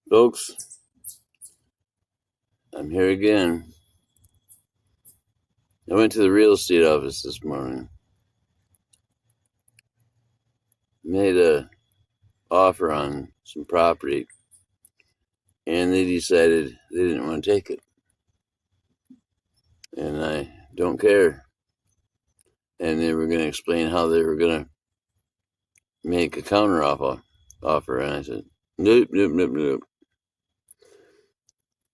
Folks, I'm here again. I went to the real estate office this morning. Made a offer on some property, and they decided they didn't want to take it. And I don't care. And they were going to explain how they were going to make a counter offer. And I said, nope, nope, nope, nope.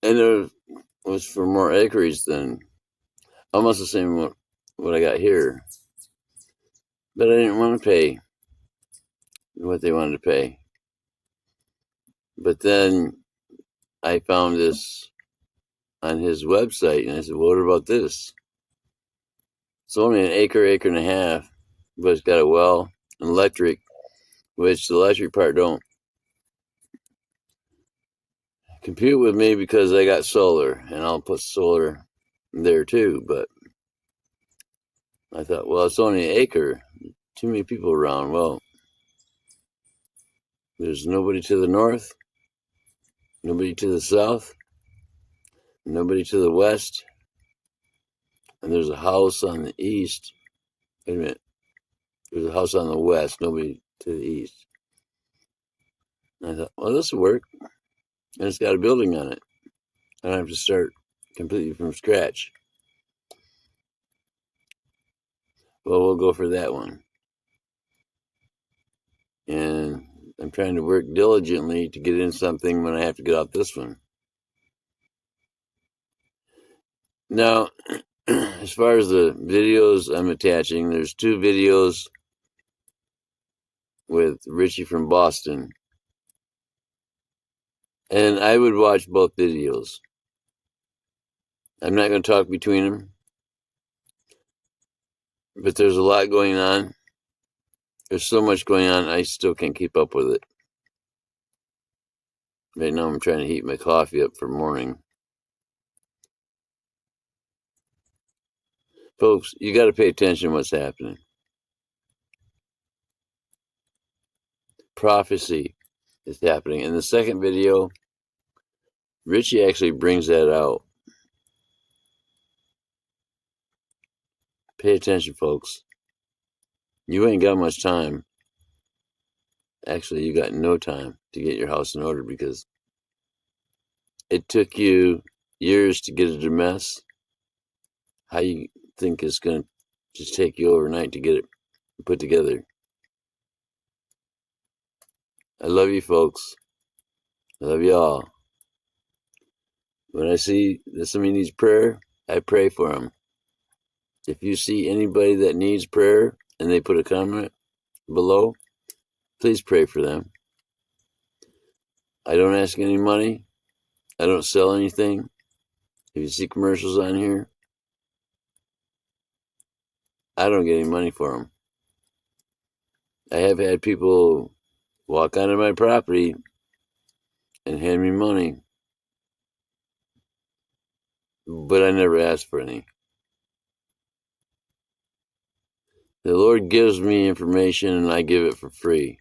And it was for more acreage than almost the same what I got here. But I didn't want to pay what they wanted to pay. But then I found this on his website, and I said, well, what about this? It's only an acre and a half, but it's got a well, an electric, which the electric part don't compute with me because I got solar, and I'll put solar there too. But I thought, well, it's only an acre. Too many people around. Well, there's nobody to the north, nobody to the south, nobody to the west, and there's a house on the east. Wait a minute. There's a house on the west, nobody to the east. And I thought, well, this will work. And it's got a building on it. I don't have to start completely from scratch. Well, we'll go for that one. And I'm trying to work diligently to get in something when I have to get off this one. Now, as far as the videos I'm attaching, there's 2 videos with Richie from Boston. And I would watch both videos. I'm not going to talk between them. But there's a lot going on. There's so much going on, I still can't keep up with it. Right now I'm trying to heat my coffee up for morning. Folks, you got to pay attention to what's happening. Prophecy is happening. In the second video, Richie actually brings that out. Pay attention, folks. You ain't got much time. Actually, you got no time to get your house in order because it took you years to get it a mess. How you think it's going to just take you overnight to get it put together? I love you, folks. I love you all. When I see that somebody needs prayer, I pray for them. If you see anybody that needs prayer and they put a comment below, please pray for them. I don't ask any money. I don't sell anything. If you see commercials on here, I don't get any money for them. I have had people walk onto my property and hand me money, but I never asked for any. The Lord gives me information and I give it for free.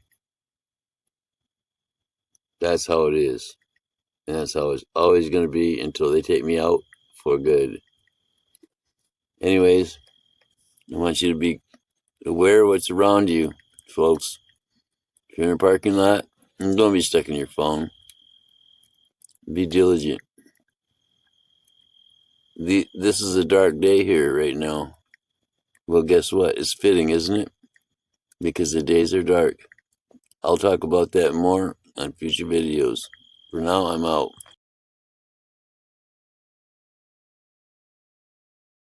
That's how it is. And that's how it's always going to be until they take me out for good. Anyways, I want you to be aware of what's around you, folks. If you're in a parking lot, don't be stuck in your phone. Be diligent. This is a dark day here right now. Well, guess what? It's fitting, isn't it? Because the days are dark. I'll talk about that more on future videos. For now, I'm out.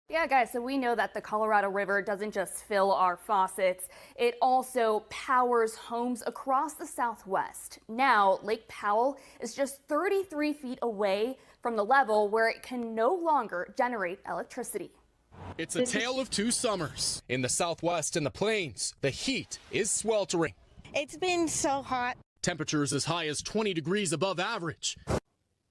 Yeah, guys, so we know that the Colorado River doesn't just fill our faucets, it also powers homes across the Southwest. Now, Lake Powell is just 33 feet away from the level where it can no longer generate electricity. It's a tale of 2 summers. In the Southwest and the plains, the heat is sweltering. It's been so hot. Temperatures as high as 20 degrees above average.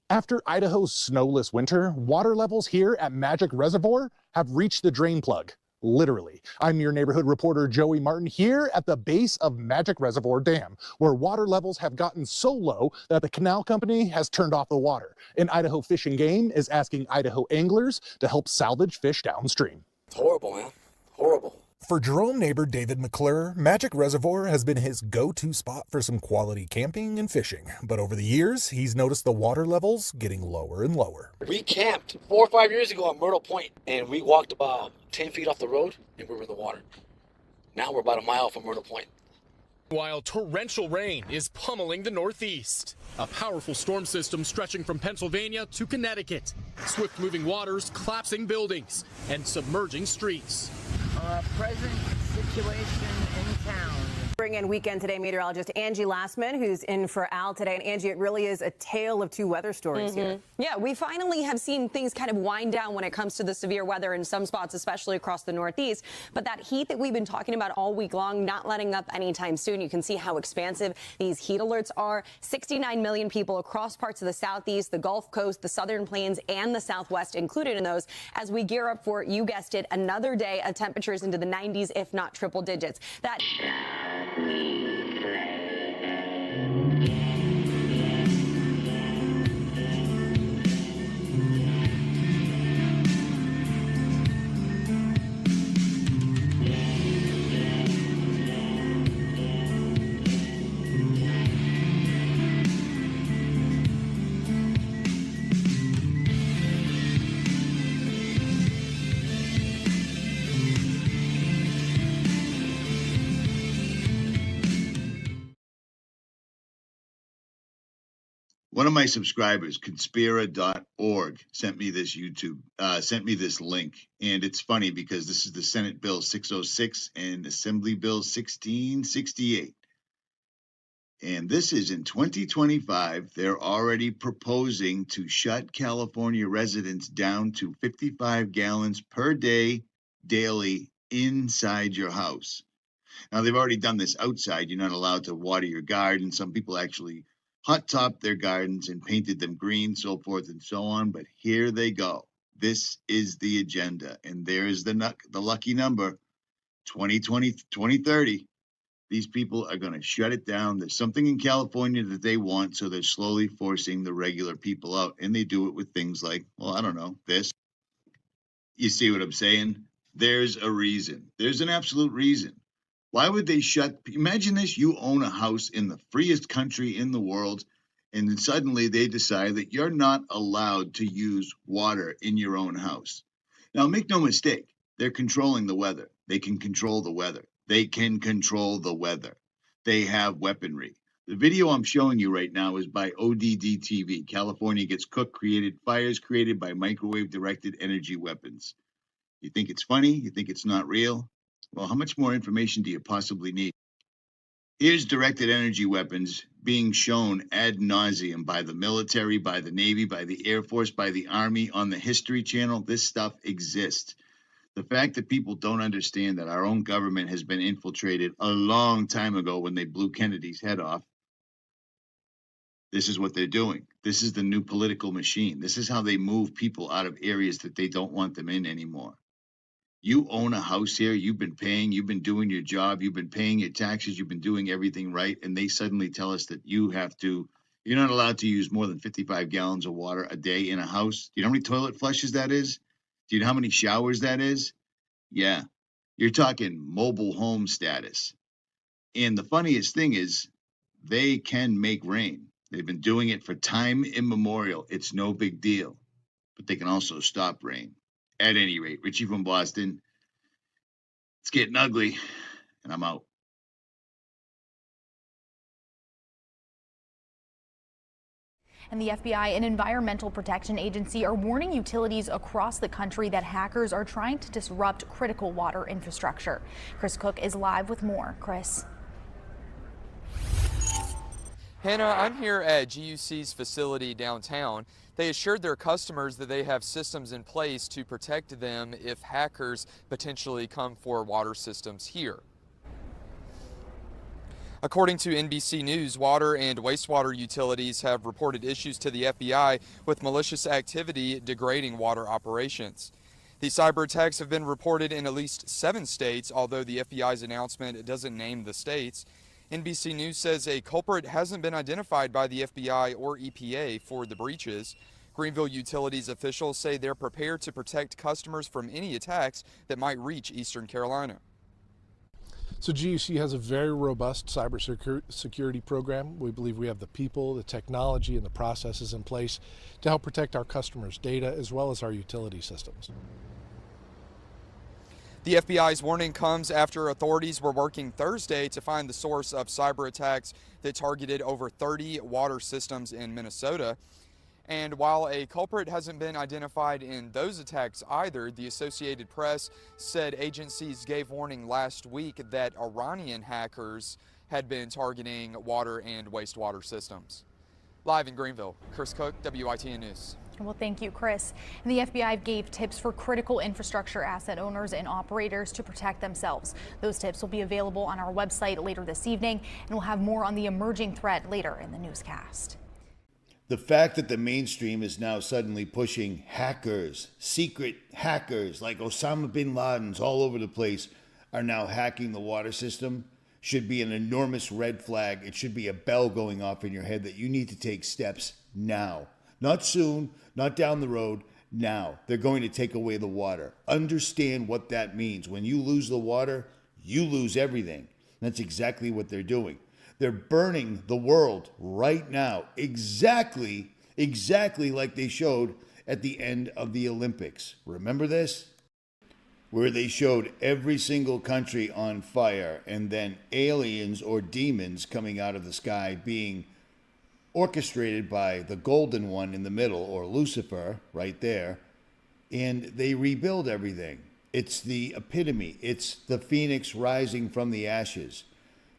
After Idaho's snowless winter, water levels here at Magic Reservoir have reached the drain plug. literally. I'm your neighborhood reporter, Joey Martin, here at the base of Magic Reservoir Dam, where water levels have gotten so low that the canal company has turned off the water. And Idaho Fish and Game is asking Idaho anglers to help salvage fish downstream. It's horrible, man. Horrible. For Jerome neighbor David McClure, Magic Reservoir has been his go-to spot for some quality camping and fishing. But over the years, he's noticed the water levels getting lower and lower. We camped 4 or 5 years ago on Myrtle Point, and we walked about 10 feet off the road, and we were in the water. Now we're about a mile from Myrtle Point. While torrential rain is pummeling the Northeast. A powerful storm system stretching from Pennsylvania to Connecticut. Swift-moving waters collapsing buildings and submerging streets. Present situation in town. Bring in Weekend Today meteorologist Angie Lastman, who's in for Al today. And Angie, it really is a tale of two weather stories here. Yeah, we finally have seen things kind of wind down when it comes to the severe weather in some spots, especially across the Northeast. But that heat that we've been talking about all week long, not letting up anytime soon. You can see how expansive these heat alerts are. 69 million people across parts of the Southeast, the Gulf Coast, the Southern Plains, and the Southwest included in those as we gear up for, you guessed it, another day of temperatures into the 90s, if not triple digits. That One of my subscribers, conspira.org, sent me this link. And it's funny because this is the Senate Bill 606 and Assembly Bill 1668. And this is in 2025. They're already proposing to shut California residents down to 55 gallons per day daily inside your house. Now, they've already done this outside. You're not allowed to water your garden. Some people actually hot topped their gardens and painted them green, so forth and so on. But here they go. This is the agenda. And there's the lucky number, 2030. These people are going to shut it down. There's something in California that they want, so they're slowly forcing the regular people out. And they do it with things like, well, I don't know, this. You see what I'm saying? There's a reason. There's an absolute reason. Why would they imagine this, you own a house in the freest country in the world, and then suddenly they decide that you're not allowed to use water in your own house. Now, make no mistake, they're controlling the weather. They can control the weather. They can control the weather. They have weaponry. The video I'm showing you right now is by ODD TV. California Gets Cooked, fires created by microwave-directed energy weapons. You think it's funny? You think it's not real? Well, how much more information do you possibly need? Here's directed energy weapons being shown ad nauseum by the military, by the Navy, by the Air Force, by the Army on the History Channel. This stuff exists. The fact that people don't understand that our own government has been infiltrated a long time ago when they blew Kennedy's head off. This is what they're doing. This is the new political machine. This is how they move people out of areas that they don't want them in anymore. You own a house here, you've been paying, you've been doing your job, you've been paying your taxes, you've been doing everything right, and they suddenly tell us that you're not allowed to use more than 55 gallons of water a day in a house. Do you know how many toilet flushes that is? Do you know how many showers that is? Yeah, you're talking mobile home status. And the funniest thing is, they can make rain. They've been doing it for time immemorial. It's no big deal. But they can also stop rain. At any rate, Richie from Boston, it's getting ugly, and I'm out. And the FBI and Environmental Protection Agency are warning utilities across the country that hackers are trying to disrupt critical water infrastructure. Chris Cook is live with more. Chris. Hannah, I'm here at GUC's facility downtown. They assured their customers that they have systems in place to protect them if hackers potentially come for water systems here. According to NBC News, water and wastewater utilities have reported issues to the FBI with malicious activity degrading water operations. The cyber attacks have been reported in at least 7 states, although the FBI's announcement doesn't name the states. NBC News says a culprit hasn't been identified by the FBI or EPA for the breaches. Greenville Utilities officials say they're prepared to protect customers from any attacks that might reach Eastern Carolina. So GUC has a very robust cybersecurity program. We believe we have the people, the technology, and the processes in place to help protect our customers' data as well as our utility systems. The FBI's warning comes after authorities were working Thursday to find the source of cyber attacks that targeted over 30 water systems in Minnesota. And while a culprit hasn't been identified in those attacks either, the Associated Press said agencies gave warning last week that Iranian hackers had been targeting water and wastewater systems. Live in Greenville, Chris Cook, WITN News. Well, thank you, Chris. And the FBI gave tips for critical infrastructure asset owners and operators to protect themselves. Those tips will be available on our website later this evening, and we'll have more on the emerging threat later in the newscast. The fact that the mainstream is now suddenly pushing hackers, secret hackers like Osama bin Laden's all over the place are now hacking the water system should be an enormous red flag. It should be a bell going off in your head that you need to take steps now. Not soon, not down the road, now. They're going to take away the water. Understand what that means. When you lose the water, you lose everything. That's exactly what they're doing. They're burning the world right now, exactly like they showed at the end of the Olympics. Remember this? Where they showed every single country on fire and then aliens or demons coming out of the sky being orchestrated by the golden one in the middle, or Lucifer right there, and they rebuild everything. It's the epitome. It's the phoenix rising from the ashes.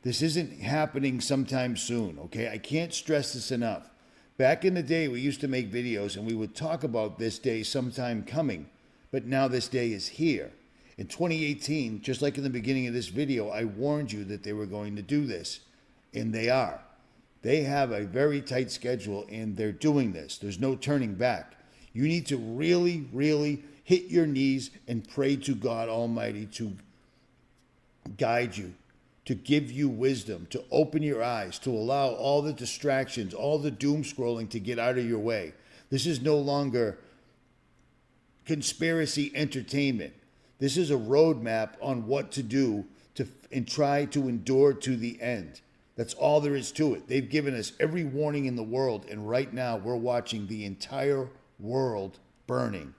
This isn't happening sometime soon, okay? I can't stress this enough. Back in the day, we used to make videos and we would talk about this day sometime coming, but now this day is here. In 2018, just like in the beginning of this video, I warned you that they were going to do this, and they are. They have a very tight schedule and they're doing this. There's no turning back. You need to really, really hit your knees and pray to God Almighty to guide you, to give you wisdom, to open your eyes, to allow all the distractions, all the doom scrolling to get out of your way. This is no longer conspiracy entertainment. This is a roadmap on what to do and try to endure to the end. That's all there is to it. They've given us every warning in the world, and right now we're watching the entire world burning.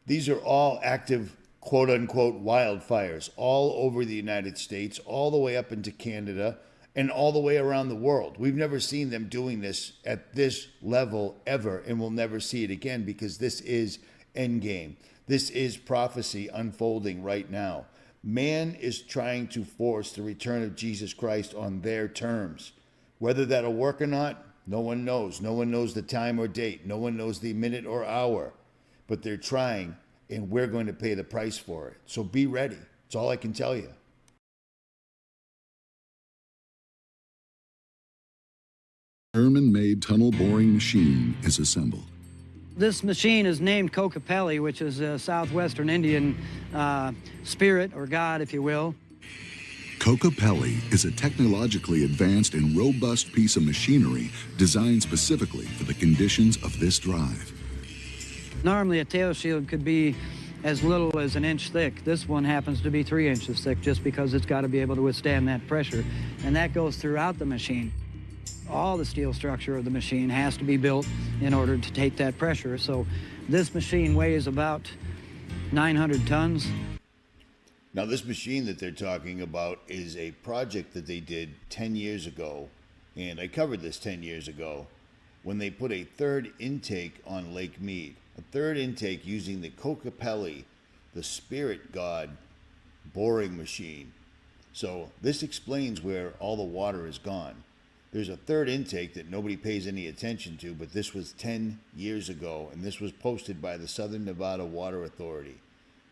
These are all active quote-unquote wildfires all over the United States, all the way up into Canada, and all the way around the world. We've never seen them doing this at this level ever, and we'll never see it again, because this is endgame. This is prophecy unfolding right now. Man is trying to force the return of Jesus Christ on their terms. Whether that'll work or not, no one knows. No one knows the time or date. No one knows the minute or hour. But they're trying, and we're going to pay the price for it. So be ready. That's all I can tell you. German-made tunnel boring machine is assembled. This machine is named Kokopelli, which is a southwestern Indian spirit, or god, if you will. Kokopelli is a technologically advanced and robust piece of machinery designed specifically for the conditions of this drive. Normally a tail shield could be as little as an inch thick. This one happens to be 3 inches thick just because it's got to be able to withstand that pressure. And that goes throughout the machine. All the steel structure of the machine has to be built in order to take that pressure. So this machine weighs about 900 tons. Now, this machine that they're talking about is a project that they did 10 years ago, and I covered this 10 years ago, when they put a third intake on Lake Mead. A third intake using the Kokopelli, the spirit god boring machine. So this explains where all the water is gone. There's a third intake that nobody pays any attention to, but this was 10 years ago, and this was posted by the Southern Nevada Water Authority.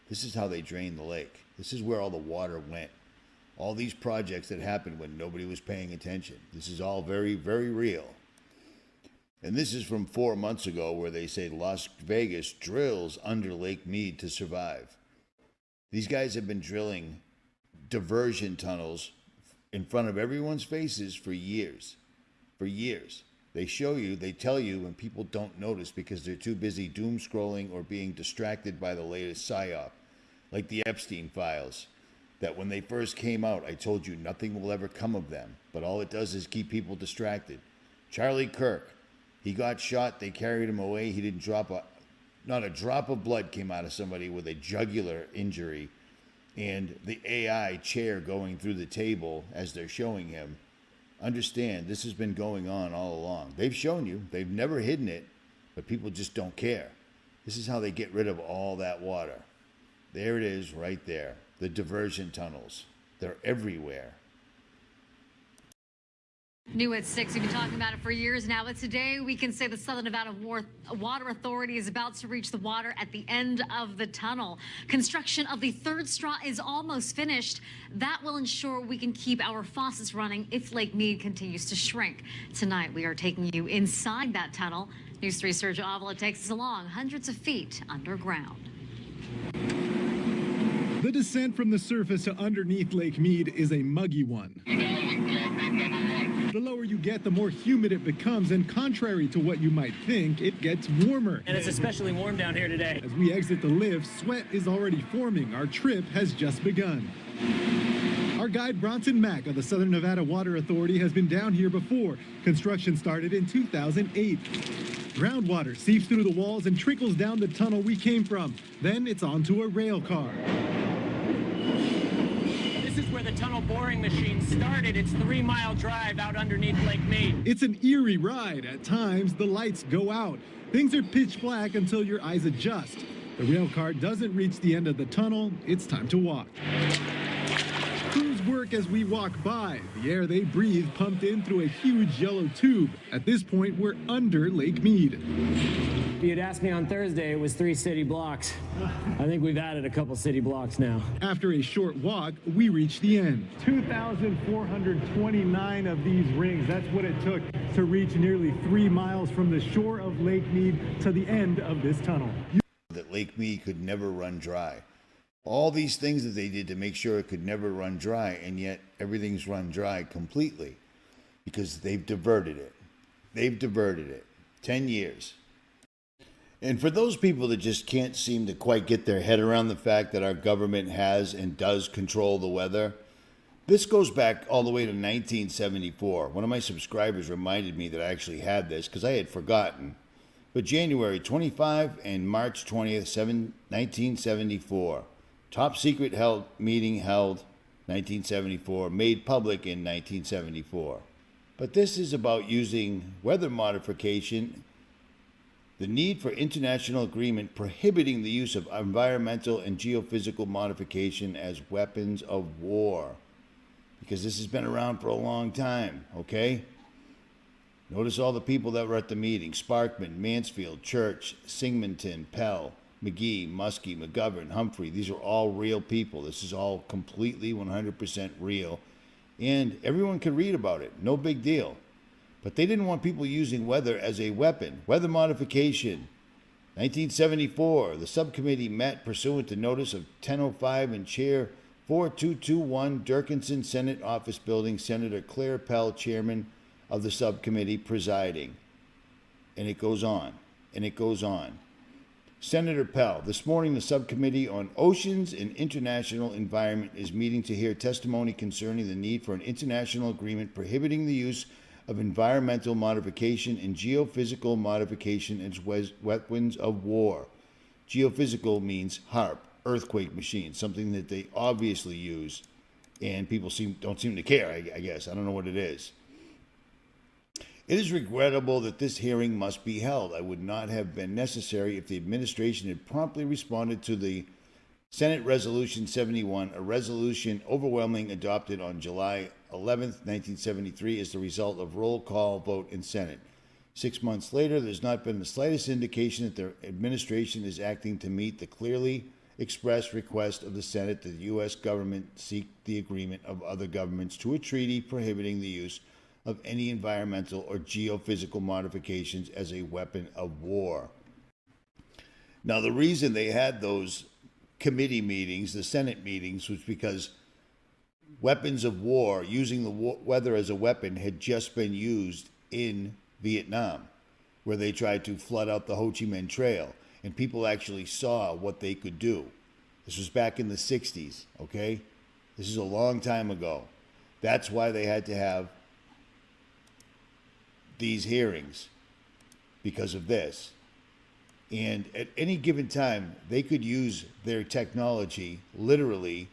This is how they drained the lake. This is where all the water went. All these projects that happened when nobody was paying attention. This is all very, very real. And this is from 4 months ago, where they say Las Vegas drills under Lake Mead to survive. These guys have been drilling diversion tunnels in front of everyone's faces for years. For years. They show you, they tell you, and people don't notice because they're too busy doom scrolling or being distracted by the latest psyop, like the Epstein files, that when they first came out, I told you nothing will ever come of them, but all it does is keep people distracted. Charlie Kirk, he got shot, they carried him away, he didn't not a drop of blood came out of somebody with a jugular injury, and the AI chair going through the table as they're showing him. Understand, this has been going on all along. They've shown you, they've never hidden it, but people just don't care. This is how they get rid of all that water. There it is right there, the diversion tunnels. They're everywhere. New at 6, we've been talking about it for years now, but today we can say the Southern Nevada Water Authority is about to reach the water at the end of the tunnel. Construction of the third straw is almost finished. That will ensure we can keep our faucets running if Lake Mead continues to shrink. Tonight we are taking you inside that tunnel. News 3 Sergio Avila takes us along hundreds of feet underground. The descent from the surface to underneath Lake Mead is a muggy one. The lower you get, the more humid it becomes, and contrary to what you might think, it gets warmer. And it's especially warm down here today. As we exit the lift, sweat is already forming. Our trip has just begun. Our guide Bronson Mack of the Southern Nevada Water Authority has been down here before. Construction started in 2008. Groundwater seeps through the walls and trickles down the tunnel we came from. Then it's onto a rail car. This is where the tunnel boring machine started. It's 3-mile drive out underneath Lake Mead. It's an eerie ride. At times, the lights go out. Things are pitch black until your eyes adjust. The rail car doesn't reach the end of the tunnel. It's time to walk. Crews work as we walk by. The air they breathe pumped in through a huge yellow tube. At this point, we're under Lake Mead. If you'd asked me on Thursday, it was 3 city blocks. I think we've added a couple city blocks now. After a short walk, we reach the end. 2,429 of these rings. That's what it took to reach nearly 3 miles from the shore of Lake Mead to the end of this tunnel. That Lake Mead could never run dry. All these things that they did to make sure it could never run dry, and yet everything's run dry completely because they've diverted it. They've diverted it. 10 years. And for those people that just can't seem to quite get their head around the fact that our government has and does control the weather, this goes back all the way to 1974. One of my subscribers reminded me that I actually had this because I had forgotten. But January 25 and March 20th, 1974. Top secret meeting held 1974, made public in 1974. But this is about using weather modification, the need for international agreement prohibiting the use of environmental and geophysical modification as weapons of war. Because this has been around for a long time, okay? Notice all the people that were at the meeting: Sparkman, Mansfield, Church, Singleton, Pell, McGee, Muskie, McGovern, Humphrey. These are all real people. This is all completely 100% real. And everyone could read about it. No big deal. But they didn't want people using weather as a weapon. Weather modification. 1974, the subcommittee met pursuant to notice of 1005 in Chair 4221, Durkinson Senate Office Building, Senator Claire Pell, Chairman of the subcommittee, presiding. And it goes on, and it goes on. Senator Pell, this morning the subcommittee on Oceans and International Environment is meeting to hear testimony concerning the need for an international agreement prohibiting the use of environmental modification and geophysical modification as weapons of war. Geophysical means HAARP, earthquake machine, something that they obviously use, and people don't seem to care, I guess. I don't know what it is. It is regrettable that this hearing must be held. I would not have been necessary if the administration had promptly responded to the Senate Resolution 71, a resolution overwhelmingly adopted on July 11th, 1973 as the result of roll call vote in Senate. 6 months later, there's not been the slightest indication that the administration is acting to meet the clearly expressed request of the Senate that the U.S. government seek the agreement of other governments to a treaty prohibiting the use of any environmental or geophysical modifications as a weapon of war. Now, the reason they had those committee meetings, the Senate meetings, was because weapons of war, using the weather as a weapon, had just been used in Vietnam, where they tried to flood out the Ho Chi Minh Trail, and people actually saw what they could do. This was back in the 60s, okay? This is a long time ago. That's why they had to have these hearings, because of this. And at any given time, they could use their technology literally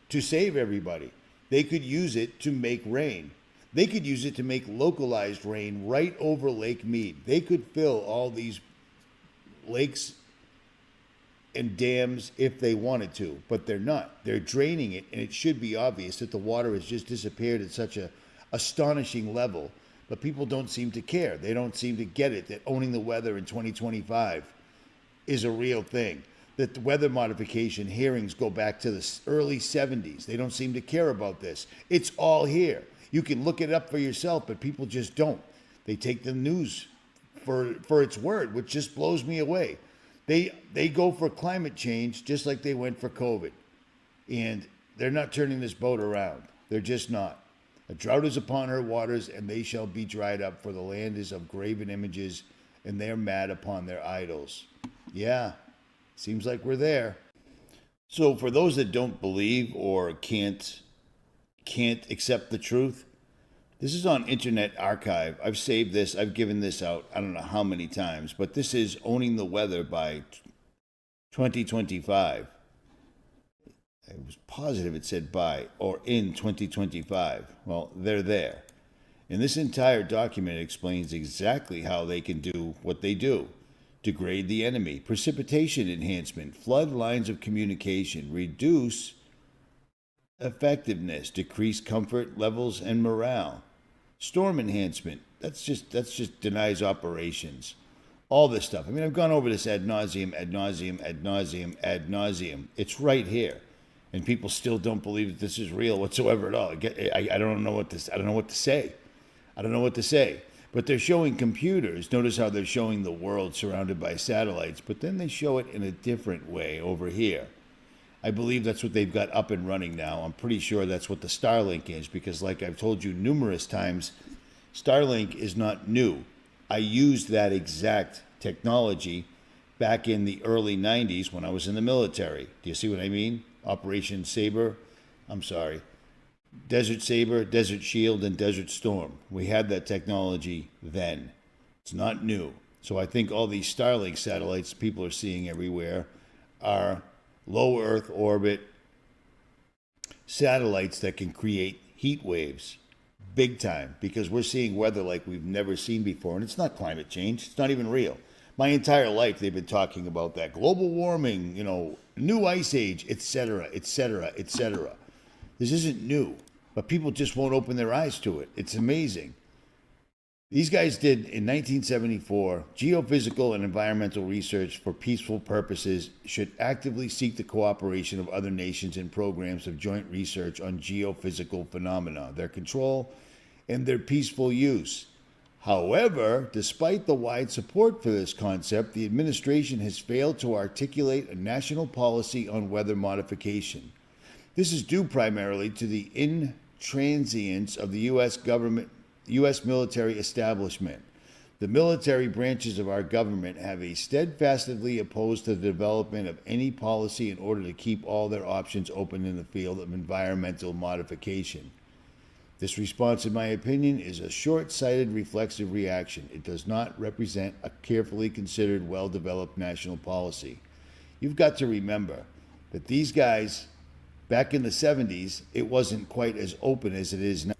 to save everybody. They could use it to make rain. They could use it to make localized rain right over Lake Mead. They could fill all these lakes and dams if they wanted to, but they're not. They're draining it, and it should be obvious that the water has just disappeared at such a astonishing level, but people don't seem to care. They don't seem to get it, that owning the weather in 2025 is a real thing, that the weather modification hearings go back to the early 70s. They don't seem to care about this. It's all here. You can look it up for yourself, but people just don't. They take the news for its word, which just blows me away. They go for climate change just like they went for COVID. And they're not turning this boat around. They're just not. A drought is upon her waters, and they shall be dried up, for the land is of graven images, and they're mad upon their idols. Yeah, seems like we're there. So for those that don't believe or can't accept the truth, this is on Internet Archive. I've saved this. I've given this out I don't know how many times, but this is Owning the Weather by 2025. I was positive it said by or in 2025. Well, they're there. And this entire document explains exactly how they can do what they do. Degrade the enemy, precipitation enhancement, flood lines of communication, reduce effectiveness, decrease comfort levels and morale. Storm enhancement, that's just denies operations. All this stuff. I mean, I've gone over this ad nauseum. It's right here. And people still don't believe that this is real whatsoever at all. I don't know what to say. I don't know what to say. But they're showing computers. Notice how they're showing the world surrounded by satellites, but then they show it in a different way over here. I believe that's what they've got up and running now. I'm pretty sure that's what the Starlink is, because like I've told you numerous times, Starlink is not new. I used that exact technology back in the early 90s when I was in the military. Do you see what I mean? Operation Saber. I'm sorry. Desert Saber, Desert Shield, and Desert Storm. We had that technology then. It's not new. So I think all these Starlink satellites people are seeing everywhere are low Earth orbit satellites that can create heat waves big time, because we're seeing weather like we've never seen before. And it's not climate change. It's not even real. My entire life they've been talking about that. Global warming, new ice age, etc., etc., etc. This isn't new, but people just won't open their eyes to it. It's amazing. These guys did, in 1974, geophysical and environmental research for peaceful purposes should actively seek the cooperation of other nations in programs of joint research on geophysical phenomena, their control, and their peaceful use. However, despite the wide support for this concept, the administration has failed to articulate a national policy on weather modification. This is due primarily to the intransience of the U.S. military establishment. The military branches of our government have steadfastly opposed the development of any policy in order to keep all their options open in the field of environmental modification. This response, in my opinion, is a short-sighted reflexive reaction. It does not represent a carefully considered, well-developed national policy. You've got to remember that these guys, back in the 70s, it wasn't quite as open as it is now.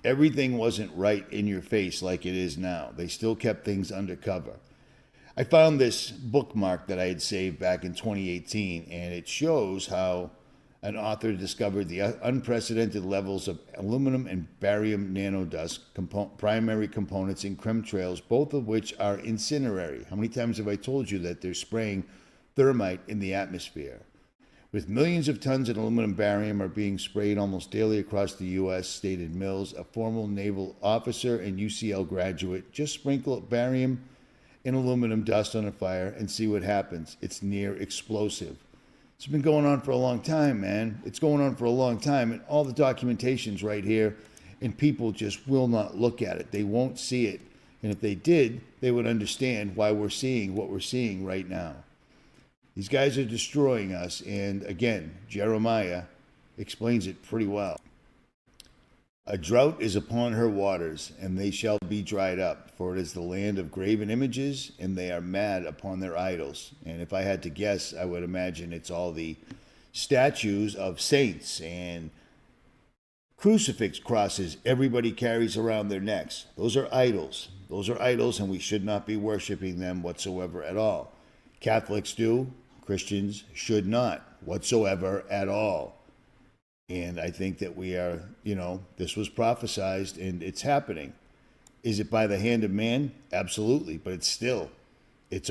Everything wasn't right in your face like it is now. They still kept things undercover. I found this bookmark that I had saved back in 2018, and it shows how an author discovered the unprecedented levels of aluminum and barium nanodust, primary components in chemtrails, both of which are incinerary. How many times have I told you that they're spraying thermite in the atmosphere? With millions of tons of aluminum barium are being sprayed almost daily across the U.S., stated Mills, a former naval officer and UCL graduate. Just sprinkle barium and aluminum dust on a fire and see what happens. It's near explosive. It's been going on for a long time, man. It's going on for a long time, and all the documentation's right here, and people just will not look at it. They won't see it. And if they did, they would understand why we're seeing what we're seeing right now. These guys are destroying us, and again, Jeremiah explains it pretty well. A drought is upon her waters, and they shall be dried up, for it is the land of graven images, and they are mad upon their idols. And if I had to guess, I would imagine it's all the statues of saints and crucifix crosses everybody carries around their necks. Those are idols. Those are idols, and we should not be worshiping them whatsoever at all. Catholics do. Christians should not whatsoever at all. And I think that we are, this was prophesized and it's happening. Is it by the hand of man? Absolutely. But it's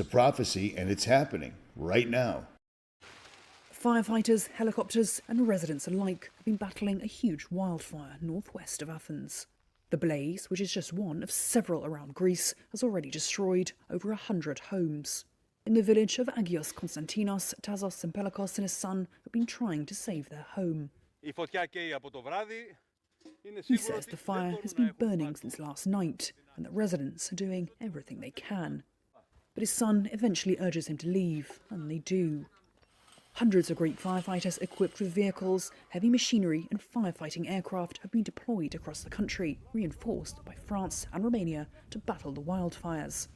a prophecy and it's happening right now. Firefighters, helicopters and residents alike have been battling a huge wildfire northwest of Athens. The blaze, which is just one of several around Greece, has already destroyed over 100 homes. In the village of Agios Konstantinos, Tazos and Pelakos and his son have been trying to save their home. He says the fire has been burning since last night and that residents are doing everything they can. But his son eventually urges him to leave, and they do. Hundreds of Greek firefighters equipped with vehicles, heavy machinery and firefighting aircraft have been deployed across the country, reinforced by France and Romania to battle the wildfires.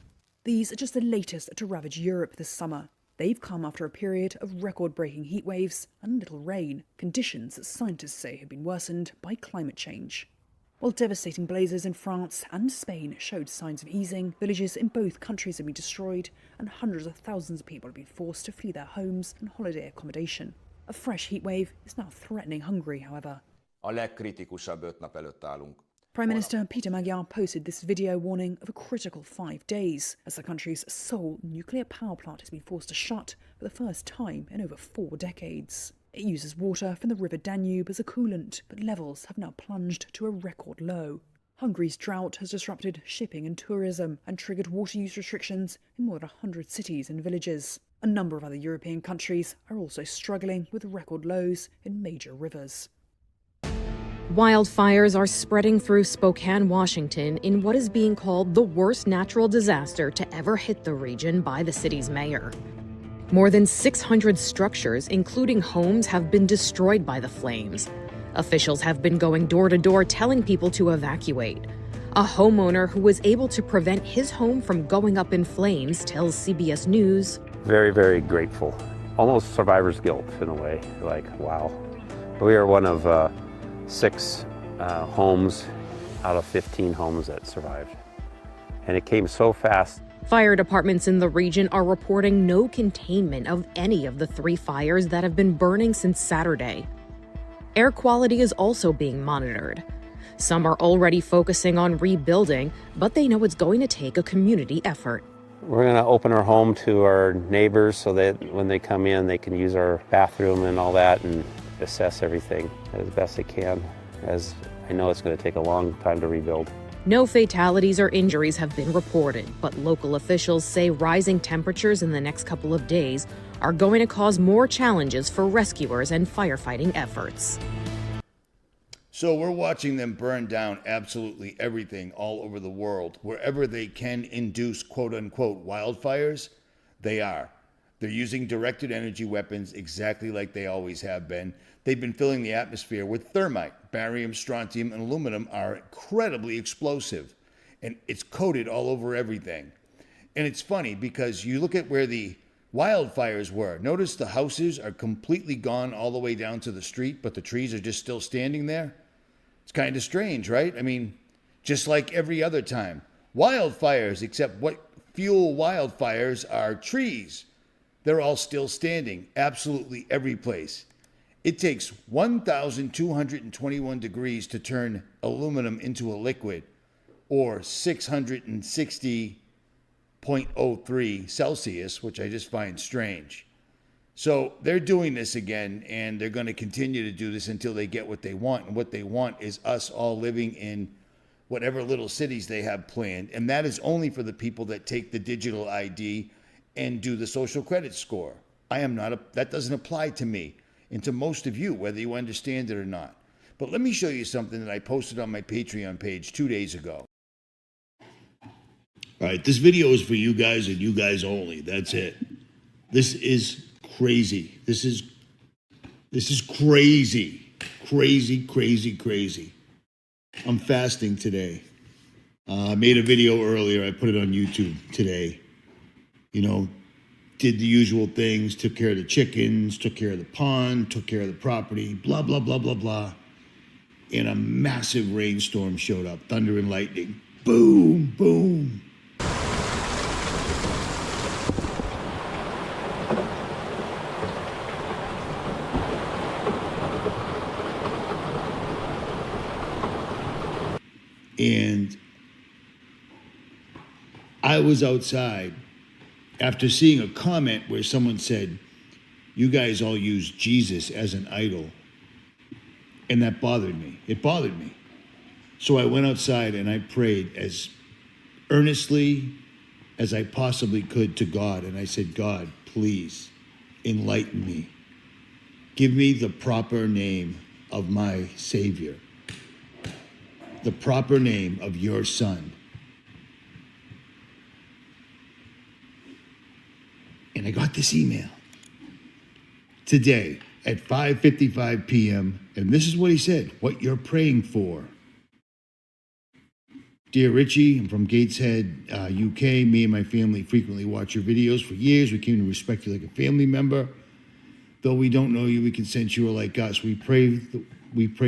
These are just the latest to ravage Europe this summer. They've come after a period of record-breaking heat waves and little rain, conditions that scientists say have been worsened by climate change. While devastating blazes in France and Spain showed signs of easing, villages in both countries have been destroyed and hundreds of thousands of people have been forced to flee their homes and holiday accommodation. A fresh heat wave is now threatening Hungary, however. Prime Minister Peter Magyar posted this video warning of a critical 5 days as the country's sole nuclear power plant has been forced to shut for the first time in over 4 decades. It uses water from the River Danube as a coolant, but levels have now plunged to a record low. Hungary's drought has disrupted shipping and tourism and triggered water use restrictions in more than 100 cities and villages. A number of other European countries are also struggling with record lows in major rivers. Wildfires are spreading through Spokane, Washington, in what is being called the worst natural disaster to ever hit the region by the city's mayor. More than 600 structures, including homes, have been destroyed by the flames. Officials have been going door to door telling people to evacuate. A homeowner who was able to prevent his home from going up in flames tells CBS News, "Very, very grateful. Almost survivor's guilt in a way. Like, wow. We are one of 6 homes out of 15 homes that survived. And it came so fast." Fire departments in the region are reporting no containment of any of the 3 fires that have been burning since Saturday. Air quality is also being monitored. Some are already focusing on rebuilding, but they know it's going to take a community effort. We're going to open our home to our neighbors so that when they come in, they can use our bathroom and all that and assess everything as best they can, as I know it's going to take a long time to rebuild. No fatalities or injuries have been reported, but local officials say rising temperatures in the next couple of days are going to cause more challenges for rescuers and firefighting efforts. So we're watching them burn down absolutely everything all over the world. Wherever they can induce quote-unquote wildfires, they are. They're using directed energy weapons exactly like they always have been. They've been filling the atmosphere with thermite. Barium, strontium, and aluminum are incredibly explosive, and it's coated all over everything. And it's funny because you look at where the wildfires were. Notice the houses are completely gone all the way down to the street, but the trees are just still standing there. It's kind of strange, right? I mean, just like every other time. Wildfires, except what fuel wildfires are trees. They're all still standing, absolutely every place. It takes 1,221 degrees to turn aluminum into a liquid, or 660.03 Celsius, which I just find strange. So they're doing this again, and they're going to continue to do this until they get what they want. And what they want is us all living in whatever little cities they have planned. And that is only for the people that take the digital ID and do the social credit score. That doesn't apply to me and to most of you, whether you understand it or not. But let me show you something that I posted on my Patreon page 2 days ago. All right, this video is for you guys and you guys only. That's it. This is crazy. This is crazy. Crazy, crazy, crazy. I'm fasting today. I made a video earlier. I put it on YouTube today. You know, did the usual things, took care of the chickens, took care of the pond, took care of the property, blah, blah, blah, blah, blah. And a massive rainstorm showed up, thunder and lightning. Boom, boom. And I was outside after seeing a comment where someone said, you guys all use Jesus as an idol. And that bothered me. It bothered me. So I went outside and I prayed as earnestly as I possibly could to God. And I said, God, please enlighten me. Give me the proper name of my Savior. The proper name of your Son. And I got this email today at 5:55 p.m. And this is what he said, what you're praying for. Dear Richie, I'm from Gateshead, UK. Me and my family frequently watch your videos for years. We came to respect you like a family member. Though we don't know you, we can sense you are like us. We pray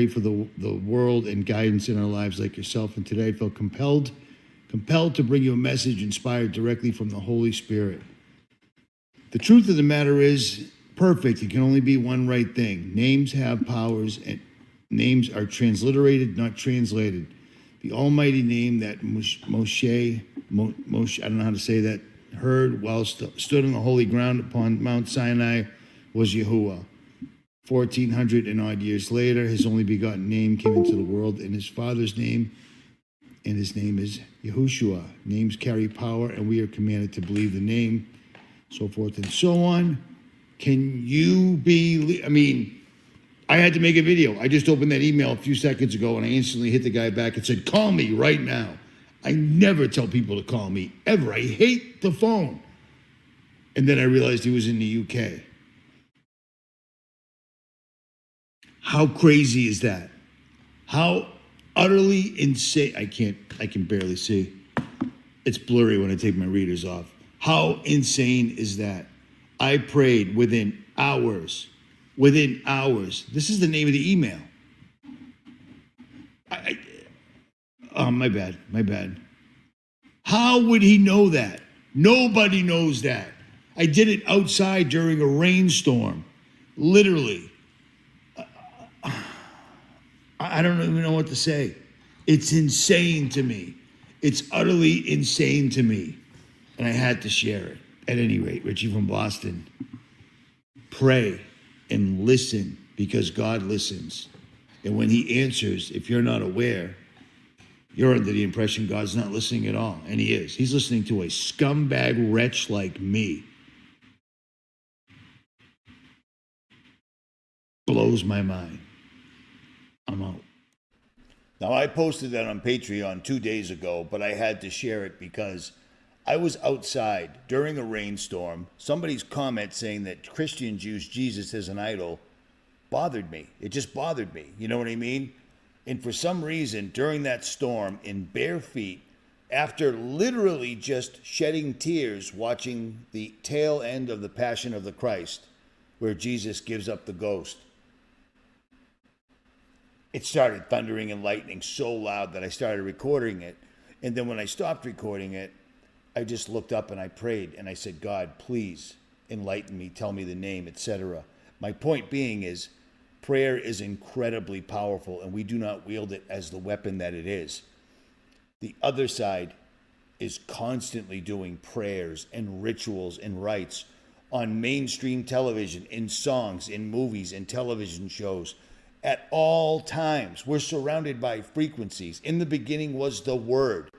for the world and guidance in our lives like yourself. And today I felt compelled to bring you a message inspired directly from the Holy Spirit. The truth of the matter is, perfect, it can only be one right thing. Names have powers, and names are transliterated, not translated. The almighty name that Moshe, I don't know how to say that, heard while stood on the holy ground upon Mount Sinai was Yahuwah. 1,400 and odd years later, his only begotten name came into the world in his father's name, and his name is Yahushua. Names carry power, and we are commanded to believe the name, so forth and so on. Can you believe? I mean, I had to make a video. I just opened that email a few seconds ago, and I instantly hit the guy back and said, call me right now. I never tell people to call me, ever. I hate the phone. And then I realized he was in the UK. How crazy is that? How utterly insane. I can barely see. It's blurry when I take my readers off. How insane is that? I prayed within hours. Within hours. This is the name of the email. Oh, my bad. How would he know that? Nobody knows that. I did it outside during a rainstorm. Literally. I don't even know what to say. It's insane to me. It's utterly insane to me. And I had to share it. At any rate, Richie from Boston, pray and listen because God listens. And when he answers, if you're not aware, you're under the impression God's not listening at all. And he is. He's listening to a scumbag wretch like me. Blows my mind. I'm out. Now, I posted that on Patreon 2 days ago, but I had to share it because I was outside during a rainstorm. Somebody's comment saying that Christians use Jesus as an idol bothered me. It just bothered me. You know what I mean? And for some reason, during that storm, in bare feet, after literally just shedding tears watching the tail end of the Passion of the Christ, where Jesus gives up the ghost, it started thundering and lightning so loud that I started recording it. And then when I stopped recording it, I just looked up and I prayed and I said, God, please enlighten me, tell me the name, etc. My point being is prayer is incredibly powerful and we do not wield it as the weapon that it is. The other side is constantly doing prayers and rituals and rites on mainstream television, in songs, in movies, in television shows. At all times, we're surrounded by frequencies. In the beginning was the Word.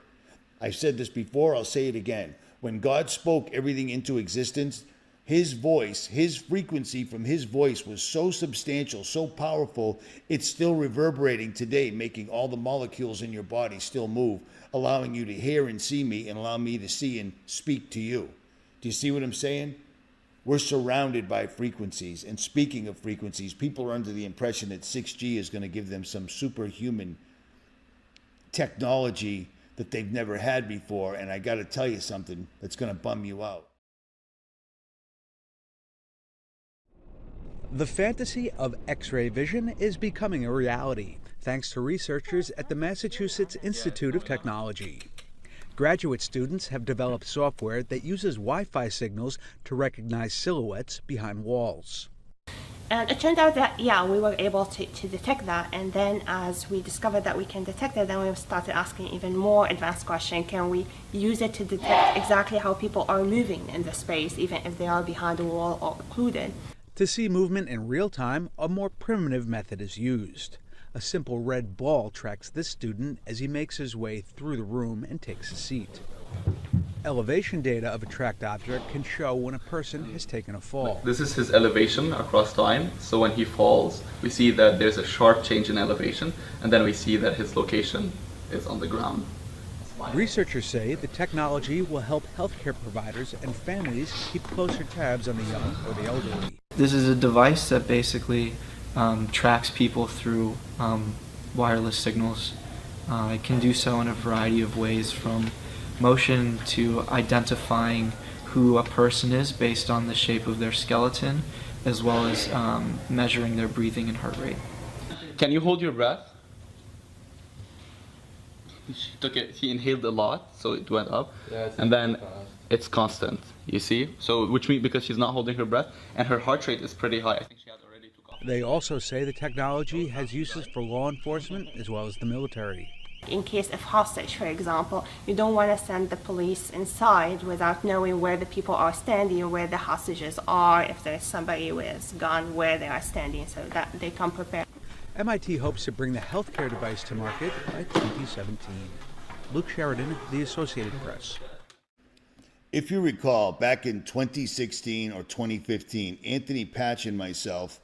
I've said this before, I'll say it again. When God spoke everything into existence, his voice, his frequency from his voice was so substantial, so powerful, it's still reverberating today, making all the molecules in your body still move, allowing you to hear and see me and allow me to see and speak to you. Do you see what I'm saying? We're surrounded by frequencies. And speaking of frequencies, people are under the impression that 6G is going to give them some superhuman technology that they've never had before. And I got to tell you something that's going to bum you out. The fantasy of X-ray vision is becoming a reality, thanks to researchers at the Massachusetts Institute of Technology. Graduate students have developed software that uses Wi-Fi signals to recognize silhouettes behind walls. And it turned out that, yeah, we were able to detect that. And then as we discovered that we can detect it, then we started asking even more advanced questions. Can we use it to detect exactly how people are moving in the space, even if they are behind a wall or occluded? To see movement in real time, a more primitive method is used. A simple red ball tracks this student as he makes his way through the room and takes a seat. Elevation data of a tracked object can show when a person has taken a fall. This is his elevation across time, so when he falls, we see that there's a sharp change in elevation, and then we see that his location is on the ground. Researchers say the technology will help healthcare providers and families keep closer tabs on the young or the elderly. This is a device that basically tracks people through wireless signals. It can do so in a variety of ways, from motion to identifying who a person is based on the shape of their skeleton, as well as measuring their breathing and heart rate. Can you hold your breath? He inhaled a lot, so it went up, and then it's constant, you see? So, which means because she's not holding her breath, and her heart rate is pretty high. I think she had already took off. They also say the technology has uses for law enforcement as well as the military. In case of hostage, for example, you don't want to send the police inside without knowing where the people are standing or where the hostages are, if there's somebody with a gun, where they are standing, so that they come prepared. MIT hopes to bring the healthcare device to market by 2017. Luke Sheridan, The Associated Press. If you recall, back in 2016 or 2015, Anthony Patch and myself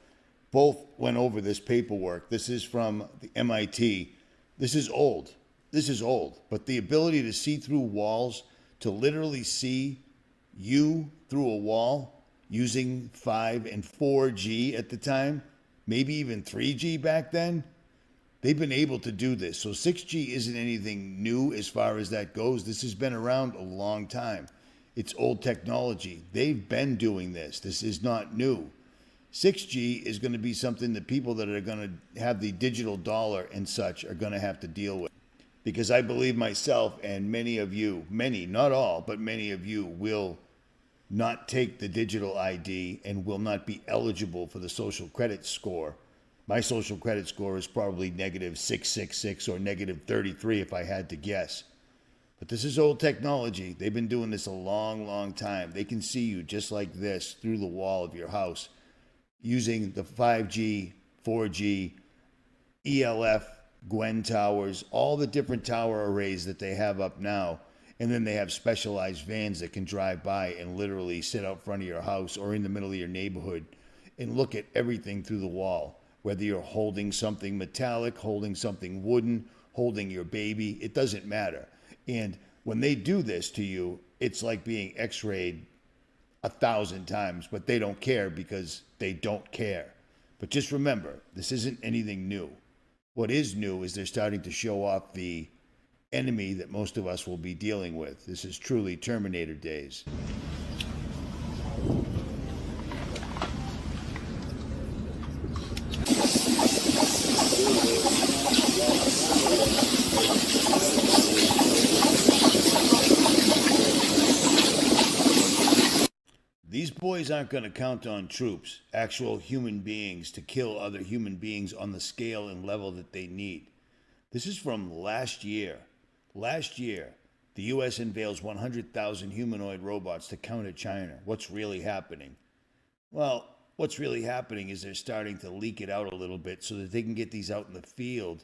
both went over this paperwork. This is from the MIT. This is old. This is old. But the ability to see through walls, to literally see you through a wall using 5 and 4G at the time, maybe even 3G back then, they've been able to do this. So 6G isn't anything new as far as that goes. This has been around a long time. It's old technology. They've been doing this. This is not new. 6G is going to be something that people that are going to have the digital dollar and such are going to have to deal with. Because I believe myself and many of you, many, not all, but many of you will not take the digital ID and will not be eligible for the social credit score. My social credit score is probably negative 666 or negative 33 if I had to guess. But this is old technology. They've been doing this a long, long time. They can see you just like this through the wall of your house using the 5G, 4G, ELF, Gwen towers, all the different tower arrays that they have up now. And then they have specialized vans that can drive by and literally sit out front of your house or in the middle of your neighborhood and look at everything through the wall. Whether you're holding something metallic, holding something wooden, holding your baby, it doesn't matter. And when they do this to you, it's like being x-rayed 1,000 times, but they don't care because they don't care. But just remember, this isn't anything new. What is new is they're starting to show off the enemy that most of us will be dealing with. This is truly Terminator days. These boys aren't going to count on troops, actual human beings, to kill other human beings on the scale and level that they need. This is from last year. Last year, The U.S. unveils 100,000 humanoid robots to counter China. What's really happening? Well, what's really happening is they're starting to leak it out a little bit so that they can get these out in the field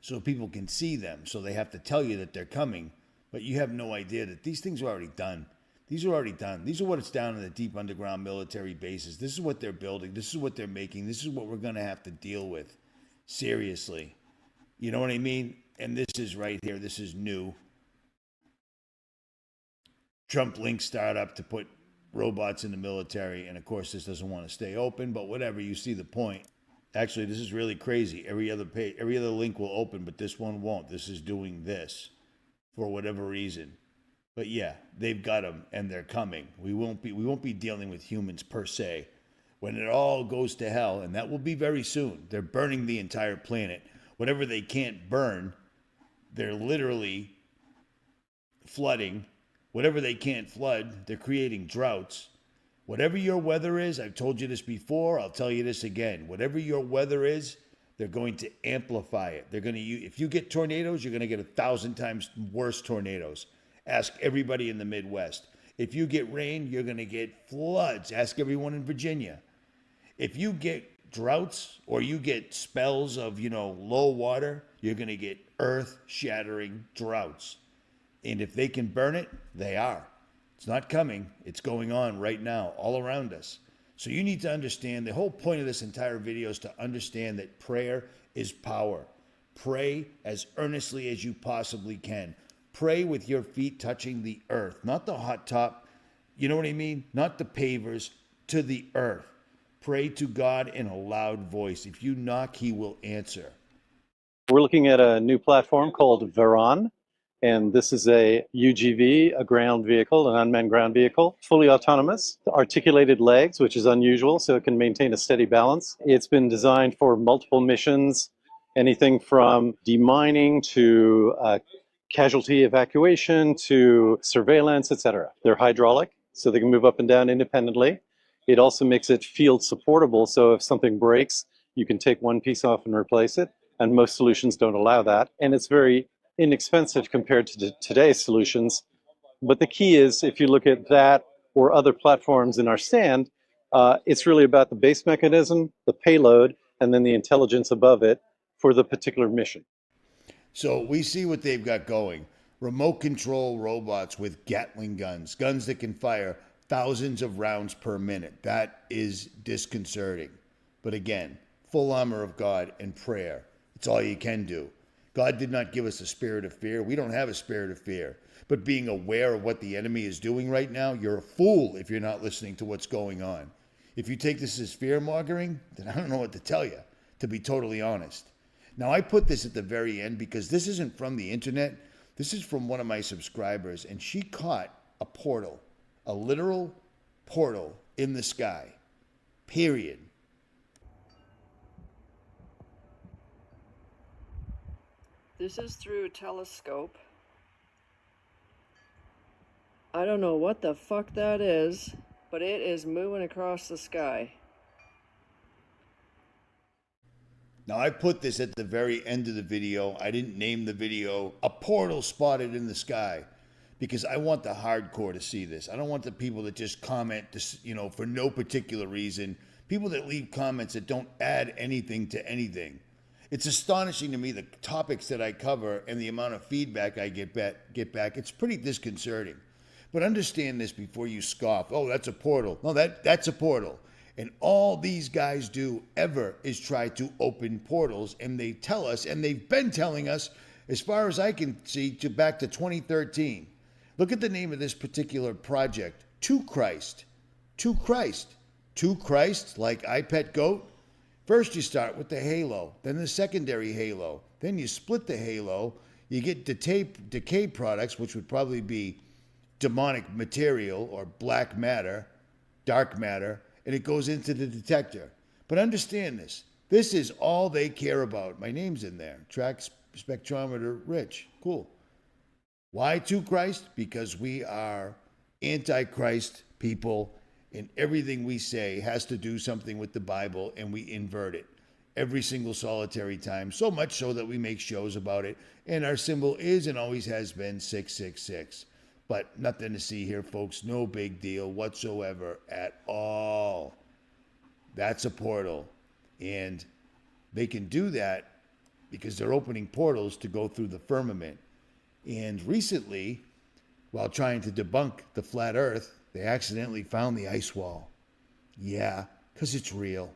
so people can see them. So they have to tell you that they're coming, but you have no idea that these things are already done. These are already done. These are what it's down in the deep underground military bases. This is what they're building. This is what they're making. This is what we're going to have to deal with. Seriously. You know what I mean? And this is right here. This is new. Trump linked startup to put robots in the military. And of course, this doesn't want to stay open, but whatever, you see the point. Actually, this is really crazy. Every other page, every other link will open, but this one won't. This is doing this for whatever reason. But yeah, they've got them and they're coming. We won't be dealing with humans per se. When it all goes to hell, and that will be very soon. They're burning the entire planet. Whatever they can't burn, they're literally flooding. Whatever they can't flood, they're creating droughts. Whatever your weather is, I've told you this before, I'll tell you this again. Whatever your weather is, they're going to amplify it. They're going to if you get tornadoes, you're going to get 1,000 times worse tornadoes. Ask everybody in the Midwest. If you get rain, you're going to get floods. Ask everyone in Virginia. If you get droughts or you get spells of, low water, you're going to get earth-shattering droughts. And if they can burn it, they are. It's not coming. It's going on right now, all around us. So you need to understand, the whole point of this entire video is to understand that prayer is power. Pray as earnestly as you possibly can. Pray with your feet touching the earth, not the hot top, you know what I mean? Not the pavers, to the earth. Pray to God in a loud voice. If you knock, he will answer. We're looking at a new platform called Veron, and this is a UGV, a ground vehicle, an unmanned ground vehicle, fully autonomous, articulated legs, which is unusual, so it can maintain a steady balance. It's been designed for multiple missions, anything from demining to casualty evacuation to surveillance, etc. They're hydraulic, so they can move up and down independently. It also makes it field supportable, so if something breaks, you can take one piece off and replace it, and most solutions don't allow that. And it's very inexpensive compared to today's solutions. But the key is, if you look at that or other platforms in our stand, it's really about the base mechanism, the payload, and then the intelligence above it for the particular mission. So we see what they've got going. Remote control robots with Gatling guns, guns that can fire thousands of rounds per minute. That is disconcerting. But again, full armor of God and prayer. It's all you can do. God did not give us a spirit of fear. We don't have a spirit of fear. But being aware of what the enemy is doing right now, you're a fool if you're not listening to what's going on. If you take this as fear-mongering, then I don't know what to tell you, to be totally honest. Now, I put this at the very end because this isn't from the internet. This is from one of my subscribers, and she caught a portal, a literal portal in the sky, period. This is through a telescope. I don't know what the fuck that is, but it is moving across the sky. Now, I put this at the very end of the video. I didn't name the video "A Portal Spotted in the Sky" because I want the hardcore to see this. I don't want the people that just comment, for no particular reason. People that leave comments that don't add anything to anything. It's astonishing to me the topics that I cover and the amount of feedback I get back. It's pretty disconcerting. But understand this before you scoff. Oh, that's a portal. No, that's a portal. And all these guys do ever is try to open portals, and they tell us, and they've been telling us, as far as I can see, back to 2013. Look at the name of this particular project, To Christ. To Christ. To Christ, like iPet Goat. First you start with the halo, then the secondary halo. Then you split the halo. You get decay products, which would probably be demonic material or black matter, dark matter, and it goes into the detector. But understand this. This is all they care about. My name's in there. Track Spectrometer Rich. Cool. Why to Christ? Because we are anti-Christ people, and everything we say has to do something with the Bible, and we invert it. every single solitary time, so much so that we make shows about it. And our symbol is and always has been 666. But nothing to see here, folks. No big deal whatsoever at all. That's a portal. And they can do that because they're opening portals to go through the firmament. And recently, while trying to debunk the flat earth, they accidentally found the ice wall. Yeah, because it's real.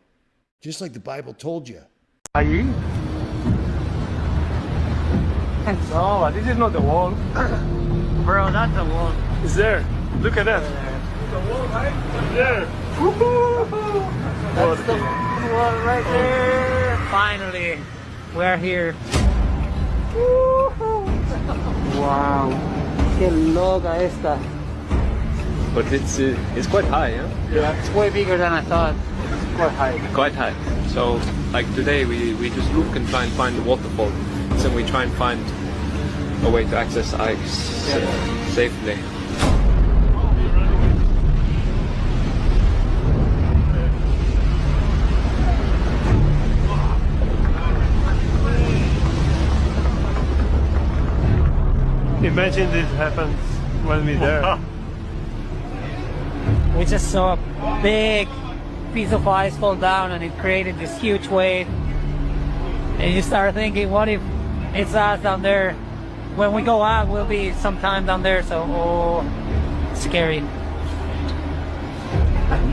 Just like the Bible told you. No, this is not the wall. Bro, that's the wall. It's there. Look at that. The wall, right? There. That's the wall right there. Finally, we're here. Wow. Qué loca esta. But it's quite high, yeah? Yeah, it's way bigger than I thought. It's quite high. Quite high. So, like today, we just look and try and find the waterfall. So we try and find a way to access ice safely. Imagine this happens when we're there. We just saw a big piece of ice fall down and it created this huge wave. And you start thinking, what if it's us down there? When we go out, we'll be sometime down there, so scary.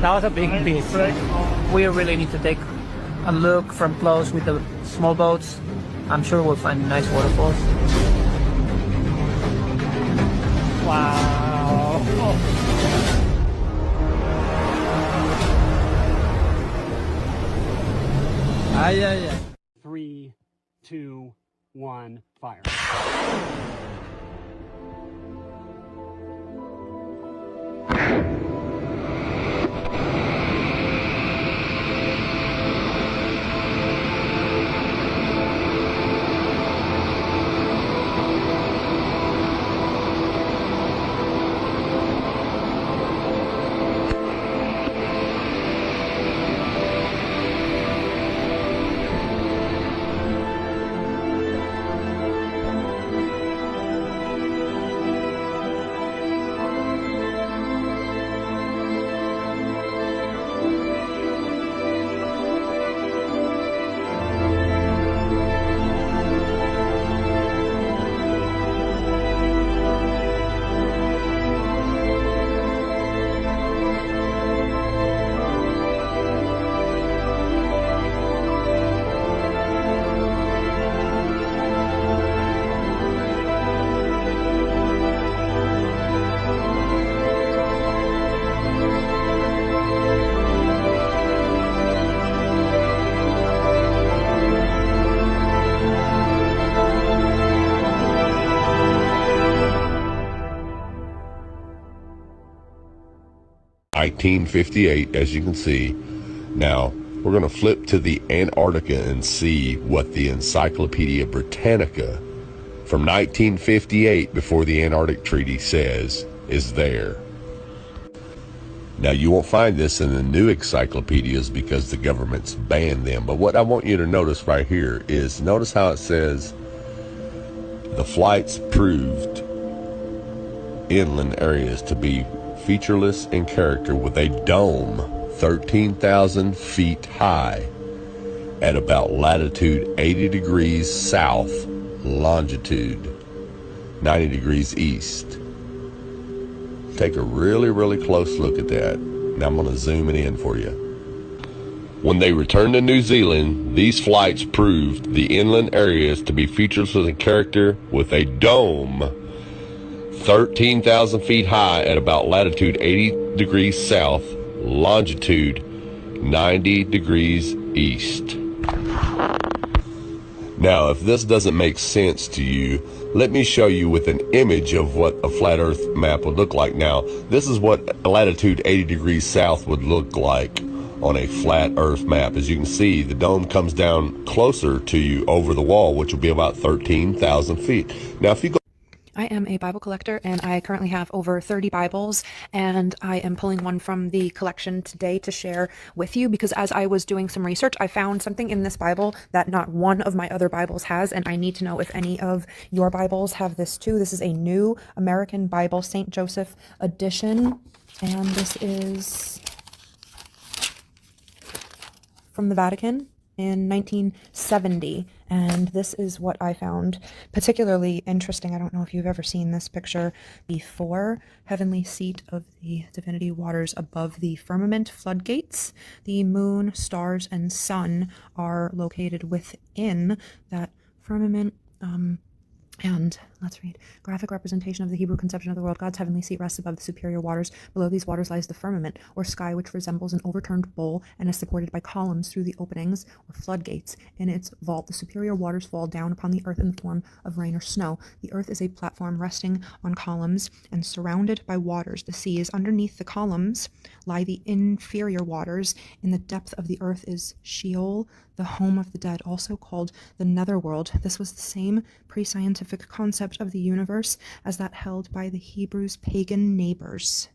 That was a big piece. We really need to take a look from close with the small boats. I'm sure we'll find nice waterfalls. Wow. Ay, ay, ay. 3, 2, 1, fire. (1958), as you can see. Now, we're going to flip to the Antarctica and see what the Encyclopedia Britannica from 1958, before the Antarctic Treaty, says is there. Now, you won't find this in the new encyclopedias because the government's banned them. But what I want you to notice right here is, notice how it says the flights proved inland areas to be featureless in character, with a dome 13,000 feet high at about latitude 80 degrees south, longitude 90 degrees east. Take a really, really close look at that. Now I'm going to zoom it in for you. When they returned to New Zealand, these flights proved the inland areas to be featureless in character, with a dome 13,000 feet high at about latitude 80 degrees south, longitude 90 degrees east. Now, if this doesn't make sense to you, let me show you with an image of what a flat earth map would look like. Now, this is what latitude 80 degrees south would look like on a flat earth map. As you can see, the dome comes down closer to you over the wall, which will be about 13,000 feet. Now, if you go I am a Bible collector and I currently have over 30 Bibles, and I am pulling one from the collection today to share with you because as I was doing some research, I found something in this Bible that not one of my other Bibles has, and I need to know if any of your Bibles have this too. This is a New American Bible, St. Joseph edition, and this is from the Vatican in 1970, and this is what I found particularly interesting. I don't know if you've ever seen this picture before. Heavenly seat of the divinity, waters above the firmament, floodgates. The moon, stars, and sun are located within that firmament. And let's read. Graphic representation of the Hebrew conception of the world. God's heavenly seat rests above the superior waters. Below these waters lies the firmament, or sky, which resembles an overturned bowl and is supported by columns through the openings, or floodgates, in its vault. The superior waters fall down upon the earth in the form of rain or snow. The earth is a platform resting on columns and surrounded by waters. The sea is underneath the columns, lie the inferior waters. In the depth of the earth is Sheol, the home of the dead, also called the netherworld. This was the same pre-scientific concept of the universe as that held by the Hebrews' pagan neighbors.